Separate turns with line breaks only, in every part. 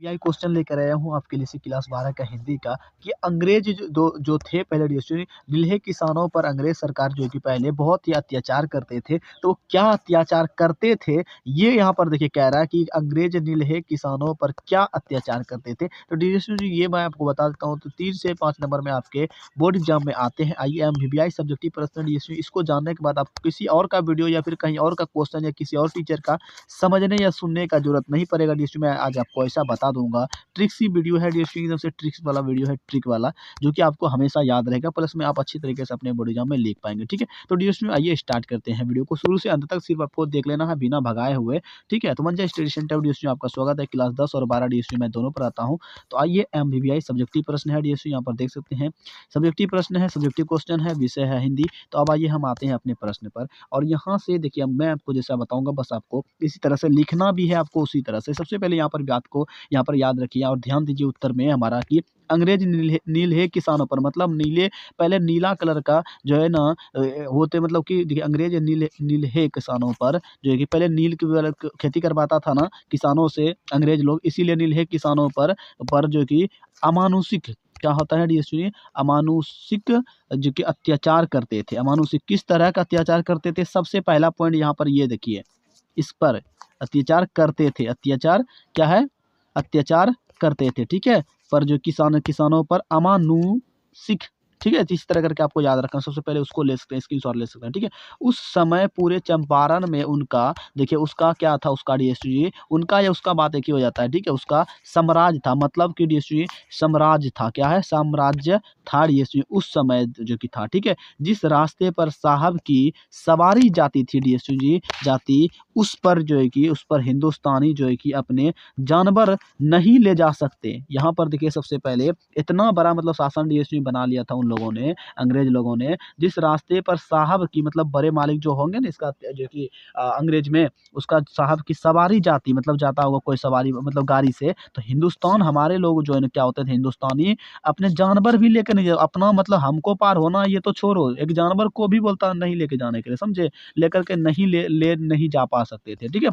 यही क्वेश्चन लेकर आया हूँ आपके लिए इसी क्लास 12 का हिंदी का कि अंग्रेज जो थे पहले डिस्ट्री नील्हे किसानों पर अंग्रेज सरकार जो है कि पहले बहुत ही अत्याचार करते थे। तो वो क्या अत्याचार करते थे, ये यहाँ पर देखिए कह रहा है कि अंग्रेज नील्हे किसानों पर क्या अत्याचार करते थे। तो डिस्ट्री जी ये मैं आपको बता देता हूँ। तो 3 से 5 नंबर में आपके बोर्ड एग्जाम में आते हैं आईएमपीबीआई सब्जेक्टिव प्रश्न डिस्ट्री। इसको जानने के बाद आप किसी और का वीडियो या फिर कहीं और का क्वेश्चन या किसी और टीचर का समझने या सुनने का ज़रूरत नहीं पड़ेगा डिस्ट्री। मैं आज आपको ऐसा बता दूँगा, ट्रिक्स ही वीडियो है डिस्ट्री, एकदम से ट्रिक्स वाला वीडियो है, ट्रिक वाला, जो कि आपको हमेशा याद रहेगा, प्लस में आप अच्छी तरीके से अपने बोर्ड एग्जाम में लिख पाएँगे, ठीक है? तो डिस्ट्री आइए स्टार्ट करते हैं वीडियो को, शुरू से अंत तक सिर्फ आपको देख लेना है बिना भगाए हुए, ठीक है? तो मंजा स्टडी सेंटर डिस्ट्री में आपका स्वागत है। क्लास 10 और 12 डिस्ट्री मैं दोनों पढ़ाता हूँ। तो आइए एमवीवीआई सब्जेक्टिव प्रश्न है डिस्ट्री, यहाँ पर देख सकते हैं। सब्जेक्टिव प्रश्न है, सब्जेक्टिव क्वेश्चन है, विषय है हिंदी। तो अब आइए हम आते हैं अपने प्रश्न पर। और यहाँ से देखिए मैं आपको जैसा बताऊँगा बस आपको इसी तरह से लिखना भी है आपको उसी तरह से। सबसे पहले यहाँ पर बात को यहाँ पर याद रखिए और ध्यान दीजिए उत्तर में हमारा कि अंग्रेज नील्हे किसानों पर, मतलब नीले पहले नीला कलर का जो है ना होते, मतलब कि देखिए अंग्रेज नील्हे किसानों पर जो है कि पहले नील की खेती करवाता था ना किसानों से अंग्रेज लोग, इसीलिए नील्हे किसानों पर जो कि अमानुषिक क्या होता है डिस्ट्री, अमानुषिक जो कि अत्याचार करते थे। अमानुषिक किस तरह का अत्याचार करते थे, सबसे पहला पॉइंट यहाँ पर ये देखिए, इस पर अत्याचार करते थे। अत्याचार क्या है, अत्याचार करते थे, ठीक है? पर जो किसानों पर अमानुषिक, ठीक है? तो इस तरह करके आपको याद रखना, सबसे पहले उसको ले सकते हैं, स्क्रीनशॉट ले सकते हैं, ठीक है? उस समय पूरे चंपारण में उनका देखिए उसका क्या था, उसका डीएसपी उनका या उसका बात एक ही हो जाता है, ठीक है? उसका साम्राज्य था, मतलब कि डीएसपी साम्राज्य था, क्या है, साम्राज्य था डीएसपी उस समय जो कि था, ठीक है? जिस रास्ते पर साहब की सवारी जाती थी डीएसपी जी जाती, उस पर जो है कि उस पर हिंदुस्तानी जो है कि अपने जानवर नहीं ले जा सकते। यहाँ पर देखिए सबसे पहले इतना बड़ा मतलब शासन डीएसपी बना लिया था उन लोगों ने, अंग्रेज लोगों ने, जिस रास्ते पर साहब की मतलब बड़े मालिक जो होंगे ना इसका जो कि अंग्रेज में उसका साहब की सवारी जाती, मतलब जाता होगा कोई सवारी मतलब गाड़ी से, तो हिंदुस्तान हमारे लोग जो है ना क्या होते थे हिंदुस्तानी, अपने जानवर भी लेकर नहीं अपना मतलब हमको पार होना ये तो छोड़ो, एक जानवर को भी बोलता नहीं लेके जाने के लिए, समझे? लेकर के नहीं ले नहीं जा पा सकते थे, ठीक है?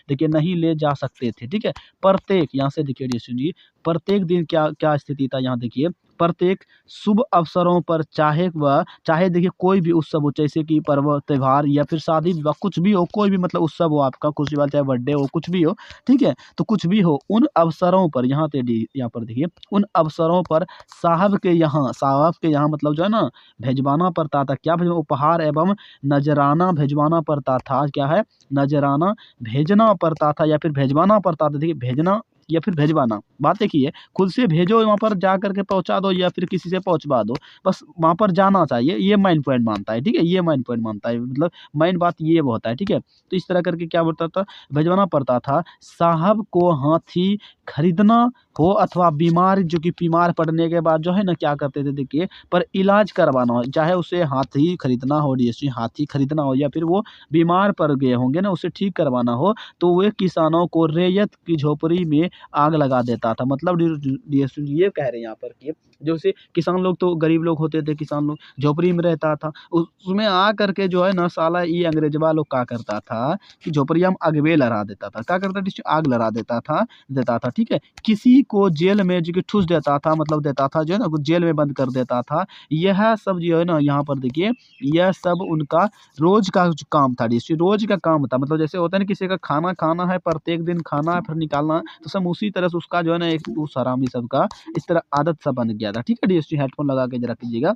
देखिए नहीं ले जा सकते थे, ठीक है? प्रत्येक यहाँ से देखिए डिस्ट्री जी, प्रत्येक दिन क्या क्या स्थिति था यहाँ देखिए, प्रत्येक शुभ अवसरों पर चाहे देखिए कोई भी उत्सव हो, जैसे कि पर्व त्योहार या फिर शादी विवाह कुछ भी हो, कोई भी मतलब उत्सव हो आपका, कुछ भी चाहे बर्थडे हो कुछ भी हो, ठीक है? तो कुछ भी हो उन अवसरों पर यहाँ पर देखिए उन अवसरों पर साहब के यहाँ मतलब जो है ना भेजवाना पड़ता था, क्या भेजवा, उपहार एवं नजराना भेजवाना पड़ता था, क्या है, नजराना भेजना पड़ता था या फिर भेजवाना पड़ता था। देखिए भेजना या फिर भेजवाना बात एक ही है, खुद से भेजो वहाँ पर जा करके पहुँचा दो या फिर किसी से पहुँचवा दो, बस वहाँ पर जाना चाहिए, ये मेन पॉइंट मानता है, ठीक है? ये मेन पॉइंट मानता है, मतलब मेन बात ये होता है, ठीक है? तो इस तरह करके क्या बोलता था, भेजवाना पड़ता था। साहब को हाथी खरीदना हो अथवा बीमार जो कि बीमार पड़ने के बाद जो है ना क्या करते थे देखिए, पर इलाज करवाना हो, चाहे उसे हाथी खरीदना हो डीएसपी हाथी खरीदना हो या फिर वो बीमार पड़ गए होंगे ना उसे ठीक करवाना हो, तो वे किसानों को रैयत की झोपड़ी में आग लगा देता था। मतलब डीएसपी ये कह रहे हैं यहाँ पर कि जैसे किसान लोग तो गरीब लोग होते थे, किसान लोग झोपड़ी में रहता था, उसमें आ करके जो है ना साला ये अंग्रेजवा लोग क्या करता था कि झोपड़िया में अगवे लड़ा देता था, क्या करता था, आग लड़ा देता था, ठीक है? किसी को जेल में जो कि ठूस देता था, मतलब देता था जो है ना जेल में बंद कर देता था। यह सब जो है ना यहाँ पर देखिए यह सब उनका रोज का जो काम था, डिस्ट्री रोज का काम था, मतलब जैसे होता है ना किसी का खाना खाना है, प्रत्येक दिन खाना है फिर निकालना है, तो सब उसी तरह से उसका जो है ना एक उस हरामी सबका इस तरह आदत सा बन गया था, ठीक है डिस्ट्री? हेडफोन लगा के जरा कीजिएगा।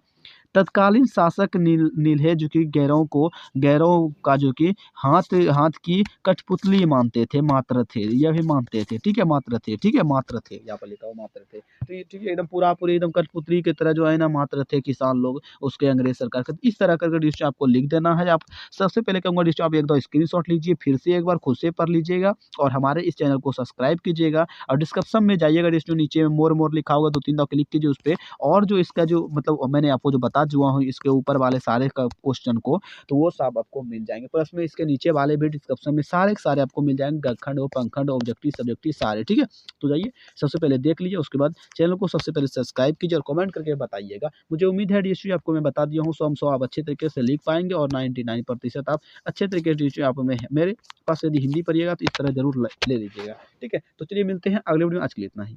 तत्कालीन शासक नील्हे जो कि गैरों का जो कि हाथ हाथ की कठपुतली मानते थे, मात्र थे, यह भी मानते थे, ठीक है? मात्र थे, ठीक है? मात्र थे, यहाँ पर लिखा हुआ मात्र थे। तो ये ठीक है एकदम पूरी एकदम कठपुतली की तरह जो है ना मात्र थे किसान लोग उसके अंग्रेज सरकार के। इस तरह करके डिस्ट्री आपको लिख देना है। आप सबसे पहले कहूँगा डिस्ट्री आप एक दो स्क्रीनशॉट लीजिए, फिर से एक बार खुद से पढ़ लीजिएगा और हमारे इस चैनल को सब्सक्राइब कीजिएगा और डिस्क्रिप्शन में जाइएगा डिस्ट्री नीचे में मोर लिखा होगा, 2-3 दो क्लिक कीजिए उस पे, और जो इसका जो मतलब मैंने आपको जो बता बता चुका हूँ इसके ऊपर वाले सारे क्वेश्चन को, तो वो सब आपको मिल जाएँगे। प्लस में इसके नीचे वाले भी डिस्क्रिप्शन में सारे के सारे आपको मिल जाएँगे, गलखंड और पंखंड, ऑब्जेक्टिव, सब्जेक्टिव सारे, ठीक है? तो जाइए सबसे पहले देख लीजिए, उसके बाद चैनल को सबसे पहले सब्सक्राइब कीजिए और कमेंट करके बताइएगा। मुझे उम्मीद है डीएसपी आपको मैं बता दिया हूँ, 100 आप अच्छे तरीके से लिख पाएँगे और 99% आप अच्छे तरीके से डीएसपी आप में मेरे पास यदि हिंदी पढ़िएगा तो इस तरह ज़रूर ले लीजिएगा, ठीक है? तो चलिए मिलते हैं अगले वीडियो में, आज के लिए इतना ही।